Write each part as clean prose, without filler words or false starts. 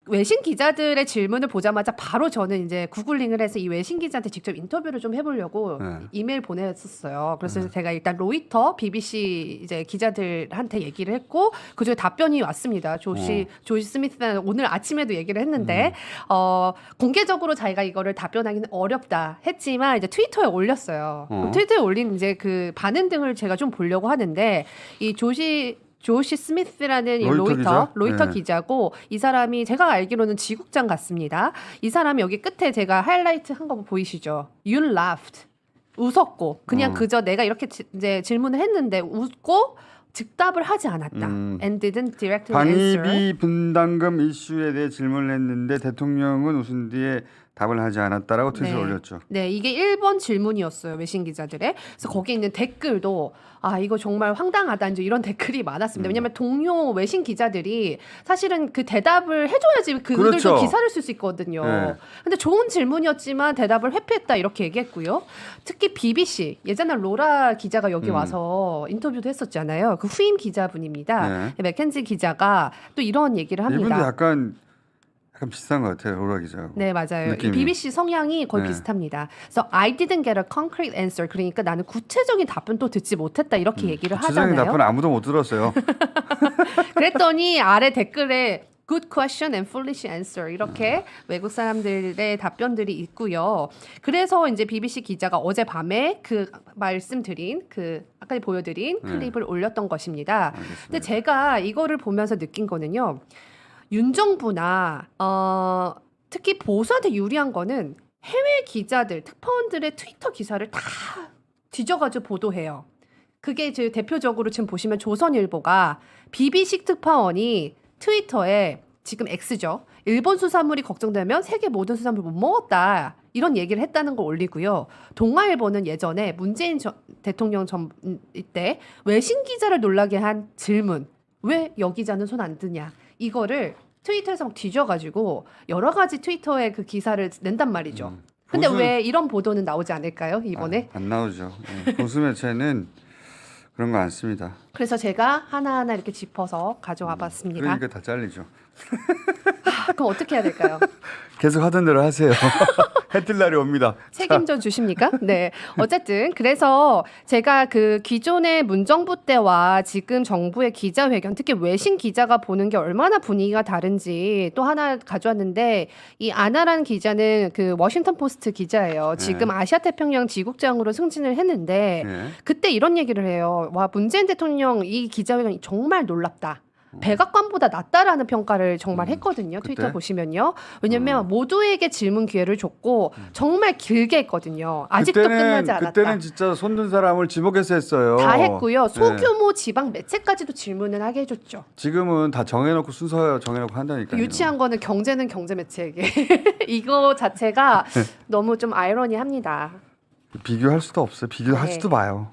외신 기자들의 질문을 보자마자 바로 저는 이제 구글링을 해서 이 외신 기자한테 직접 인터뷰를 좀 해보려고 이메일 보냈었어요. 그래서 제가 일단 로이터, BBC 이제 기자들한테 얘기를 했고 그중에 답변이 왔습니다. 조시 스미스는 오늘 아침에도 얘기를 했는데 공개적으로 자기가 이거를 답변하기는 어렵다 했지만 이제 트위터에 올렸어요. 트위터에 올린 이제 그 반응 등을 제가 좀 보려고 하는데 이 조시 스미스라는 로이터 기자고 이 사람이 제가 알기로는 지국장 같습니다. 이 사람이 여기 끝에 제가 하이라이트 한 거 보이시죠? You laughed. 웃었고 그냥 그저 내가 이렇게 이제 질문을 했는데 웃고 즉답을 하지 않았다. And didn't directly answer. 방위비 분담금 이슈에 대해 질문을 했는데 대통령은 웃은 뒤에 답을 하지 않았다라고 트윗을 올렸죠. 네, 이게 1번 질문이었어요. 외신 기자들의. 그래서 거기에 있는 댓글도 아 이거 정말 황당하다 이제 이런 댓글이 많았습니다. 왜냐하면 동료 외신 기자들이 사실은 그 대답을 해줘야지 그들도 그렇죠. 기사를 쓸 수 있거든요. 네. 근데 좋은 질문이었지만 대답을 회피했다 이렇게 얘기했고요. 특히 BBC 예전에 로라 기자가 여기 와서 인터뷰도 했었잖아요. 그 후임 기자분입니다. 맥켄지 기자가 또 이런 얘기를 합니다. 이분도 약간 비슷한 것 같아요. 로라 기자하고. 네, 맞아요. 이 느낌이. BBC 성향이 거의 비슷합니다. 그래서 I didn't get a concrete answer. 그러니까 나는 구체적인 답변도 듣지 못했다 이렇게 얘기를 구체적인 하잖아요. 답변 아무도 못 들었어요. 그랬더니 아래 댓글에 good question and foolish answer 이렇게 외국 사람들의 답변들이 있고요. 그래서 이제 BBC 기자가 어젯밤에 그 말씀드린 그 아까 보여드린 클립을 올렸던 것입니다. 근데 제가 이거를 보면서 느낀 거는요. 윤 정부나 특히 보수한테 유리한 거는 해외 기자들, 특파원들의 트위터 기사를 다 뒤져가지고 보도해요. 그게 이제 대표적으로 지금 보시면 조선일보가 BBC 특파원이 트위터에 지금 X죠. 일본 수산물이 걱정되면 세계 모든 수산물 못 먹었다. 이런 얘기를 했다는 걸 올리고요. 동아일보는 예전에 문재인 대통령 때 외신 기자를 놀라게 한 질문. 왜 여기자는 손 안 드냐. 이거를 트위터에서 막 뒤져가지고 여러 가지 트위터에 그 기사를 낸단 말이죠. 근데 왜 이런 보도는 나오지 않을까요? 이번에? 안 나오죠. 보수 매체는 그런 거 안 씁니다. 그래서 제가 하나하나 이렇게 짚어서 가져와 봤습니다. 그러니까 다 잘리죠. 그럼 어떻게 해야 될까요? 계속 하던 대로 하세요. 해뜰 날이 옵니다. 책임져 주십니까? 네. 어쨌든 그래서 제가 그 기존의 문정부 때와 지금 정부의 기자회견, 특히 외신 기자가 보는 게 얼마나 분위기가 다른지 또 하나 가져왔는데 이 아나란 기자는 그 워싱턴 포스트 기자예요. 지금 아시아 태평양 지국장으로 승진을 했는데 그때 이런 얘기를 해요. 와, 문재인 대통령 이 기자회견이 정말 놀랍다. 백악관보다 낫다라는 평가를 정말 했거든요. 트위터 그때? 보시면요. 왜냐면 모두에게 질문 기회를 줬고 정말 길게 했거든요. 아직도 끝나지 않았다. 그때는 진짜 손든 사람을 지목해서 했어요. 다 했고요. 소규모 지방 매체까지도 질문을 하게 해줬죠. 지금은 다 정해놓고 순서 정해놓고 한다니까요. 유치한 거는 경제는 경제 매체에게. 이거 자체가 너무 좀 아이러니합니다. 비교할 수도 없어요. 비교할 수도 봐요.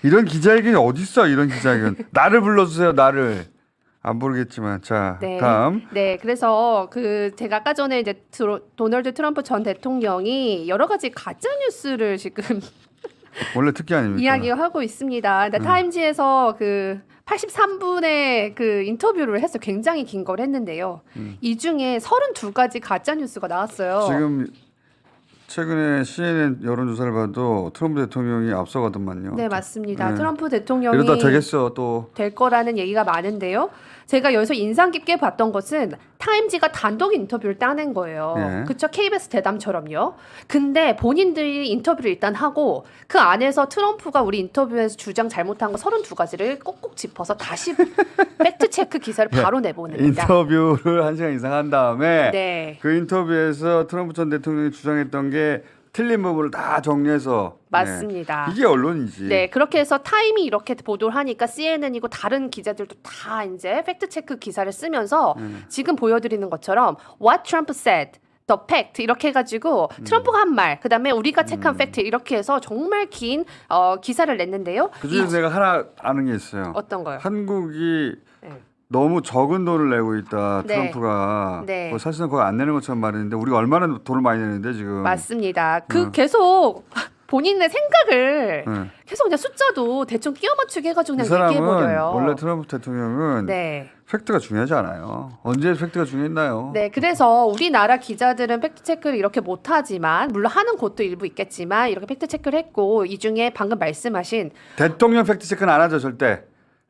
이런 기자회견이 어디 있어? 이런 기자회견. 나를 불러주세요. 나를. 안 모르겠지만 자 다음. 네, 그래서 그 제가 아까 전에 이제 도널드 트럼프 전 대통령이 여러 가지 가짜 뉴스를 지금 원래 특기 아닙니까? 이야기하고 있습니다. 타임지에서 그 83분의 그 인터뷰를 해서 굉장히 긴 걸 했는데요. 이 중에 32가지 가짜 뉴스가 나왔어요. 지금 최근에 CNN 여론조사를 봐도 트럼프 대통령이 앞서가더만요. 네, 맞습니다. 트럼프 대통령이 이러다 되겠어 또. 될 거라는 얘기가 많은데요. 제가 여기서 인상 깊게 봤던 것은 타임지가 단독 인터뷰를 따낸 거예요. 그쵸? KBS 대담처럼요. 근데 본인들이 인터뷰를 일단 하고 그 안에서 트럼프가 우리 인터뷰에서 주장 잘못한 거 32가지를 꼭꼭 짚어서 다시 팩트체크 기사를 바로 내보냅니다. 인터뷰를 1시간 이상 한 다음에 네. 그 인터뷰에서 트럼프 전 대통령이 주장했던 게 틀린 부분을 다 정리해서 맞습니다. 이게 언론이지. 네, 그렇게 해서 타임이 이렇게 보도를 하니까 CNN이고 다른 기자들도 다 이제 팩트 체크 기사를 쓰면서 지금 보여드리는 것처럼 What Trump said, the fact 이렇게 해가지고 트럼프가 한 말, 그다음에 우리가 체크한 팩트 이렇게 해서 정말 긴 기사를 냈는데요. 그중에서 내가 하나 아는 게 있어요. 어떤 거요? 한국이 너무 적은 돈을 내고 있다. 네. 트럼프가 네. 뭐 사실은 거의 안 내는 것처럼 말했는데 우리가 얼마나 돈을 많이 내는데 지금. 맞습니다. 그 계속 본인의 생각을 네. 계속 그냥 숫자도 대충 끼워 맞추게 해가지고 이 그냥 얘기해 사람은 버려요. 원래 트럼프 대통령은 네. 팩트가 중요하지 않아요. 언제 팩트가 중요했나요? 네, 그래서 우리나라 기자들은 팩트 체크를 이렇게 못하지만 물론 하는 곳도 일부 있겠지만 이렇게 팩트 체크를 했고 이 중에 방금 말씀하신 대통령 팩트 체크는 안 하죠 절대.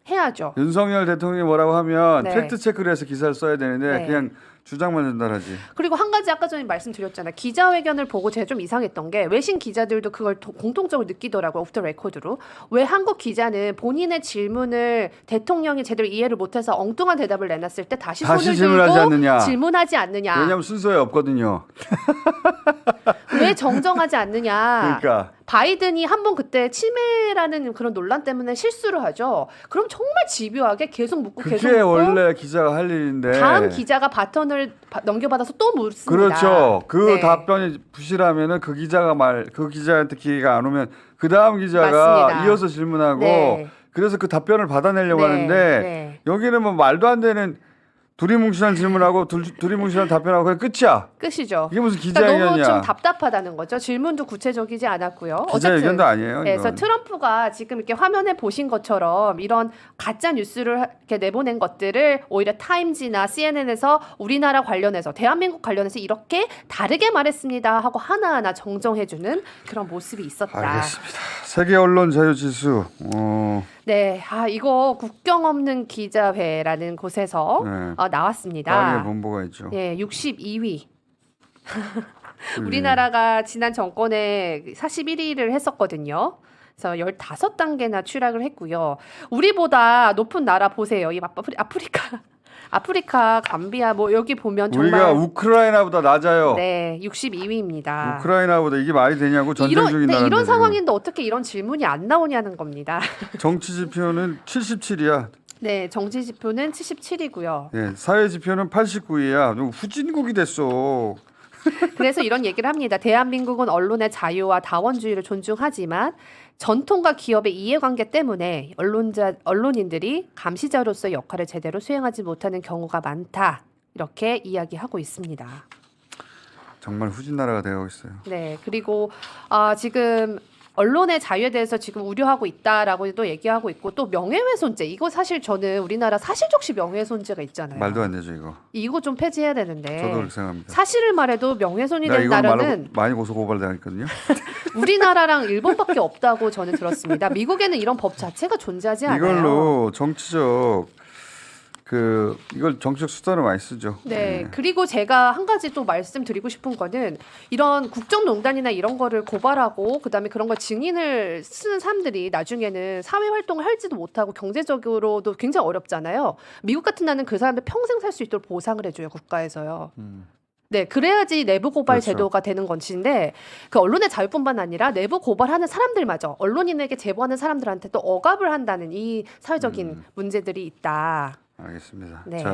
해야죠. 윤석열 대통령이 뭐라고 하면 네. 팩트 체크를 해서 기사를 써야 되는데 네. 그냥 주장만 전달하지. 그리고 한 가지 아까 전에 말씀드렸잖아요. 기자회견을 보고 제가 좀 이상했던 게 외신 기자들도 그걸 공통적으로 느끼더라고요. 오프 더 레코드로. 왜 한국 기자는 본인의 질문을 대통령이 제대로 이해를 못해서 엉뚱한 대답을 내놨을 때 다시 손을 질문하지 들고 않느냐. 질문하지 않느냐. 왜냐하면 순서에 없거든요. 왜 정정하지 않느냐. 그러니까. 바이든이 한번 그때 치매라는 그런 논란 때문에 실수를 하죠. 그럼 정말 집요하게 계속 묻고 계속 그게 묻고 원래 기자가 할 일인데. 다음 기자가 바톤을 넘겨받아서 또 묻습니다. 그렇죠. 그 네. 답변이 부실하면은 그 기자한테 기회가 안 오면 그 다음 기자가 맞습니다. 이어서 질문하고 네. 그래서 그 답변을 받아내려고 네, 하는데 네. 여기는 뭐 말도 안 되는 두리뭉실한 질문하고 두리뭉실한 답변하고 그냥 끝이야. 끝이죠. 이게 무슨 그러니까 너무 기자회견이야. 좀 답답하다는 거죠. 질문도 구체적이지 않았고요. 기자회견도 아니에요. 네, 그래서 이건. 트럼프가 지금 이렇게 화면에 보신 것처럼 이런 가짜 뉴스를 이렇게 내보낸 것들을 오히려 타임지나 CNN에서 우리나라 관련해서 대한민국 관련해서 이렇게 다르게 말했습니다 하고 하나하나 정정해주는 그런 모습이 있었다. 알겠습니다. 세계 언론 자유 지수. 네, 이거 국경 없는 기자회라는 곳에서 네. 나왔습니다. 파리에 본부가 있죠. 네, 62위. 우리나라가 지난 정권에 41위를 했었거든요. 그래서 15단계나 추락을 했고요. 우리보다 높은 나라 보세요. 이 아프리카, 감비아 뭐 여기 보면 정말 우리가 우크라이나보다 낮아요. 네, 62위입니다. 우크라이나보다 이게 말이 되냐고 전쟁 중인 나라인데. 이런 상황인데 어떻게 이런 질문이 안 나오냐는 겁니다. 정치 지표는 77이야. 네, 정치 지표는 77이고요. 예, 사회 지표는 89이야. 후진국이 됐어. 그래서 이런 얘기를 합니다. 대한민국은 언론의 자유와 다원주의를 존중하지만 전통과 기업의 이해관계 때문에 언론인들이 감시자로서의 역할을 제대로 수행하지 못하는 경우가 많다. 이렇게 이야기하고 있습니다. 정말 후진 나라가 되어 있어요. 네, 그리고 지금 언론의 자유에 대해서 지금 우려하고 있다라고도 얘기하고 있고 또 명예훼손죄 이거 사실 저는 우리나라 사실적시 명예훼손죄가 있잖아요. 말도 안 되죠 이거. 이거 좀 폐지해야 되는데. 저도 그렇게 생각합니다. 사실을 말해도 명예훼손이 내가 된 이건 나라는 많이 고소 고발당했거든요. 우리나라랑 일본밖에 없다고 저는 들었습니다. 미국에는 이런 법 자체가 존재하지 않아요. 이걸로 정치적 이걸 정치적 수단으로 많이 쓰죠. 네, 그리고 제가 한 가지 또 말씀드리고 싶은 거는 이런 국정농단이나 이런 거를 고발하고 그다음에 그런 걸 증인을 쓰는 사람들이 나중에는 사회 활동을 할지도 못하고 경제적으로도 굉장히 어렵잖아요. 미국 같은 나라는 그 사람들 평생 살 수 있도록 보상을 해줘요 국가에서요. 네, 그래야지 내부 고발 그렇죠. 제도가 되는 건지인데 그 언론의 자유뿐만 아니라 내부 고발하는 사람들마저 언론인에게 제보하는 사람들한테 또 억압을 한다는 이 사회적인 문제들이 있다. 알겠습니다. 네. 자.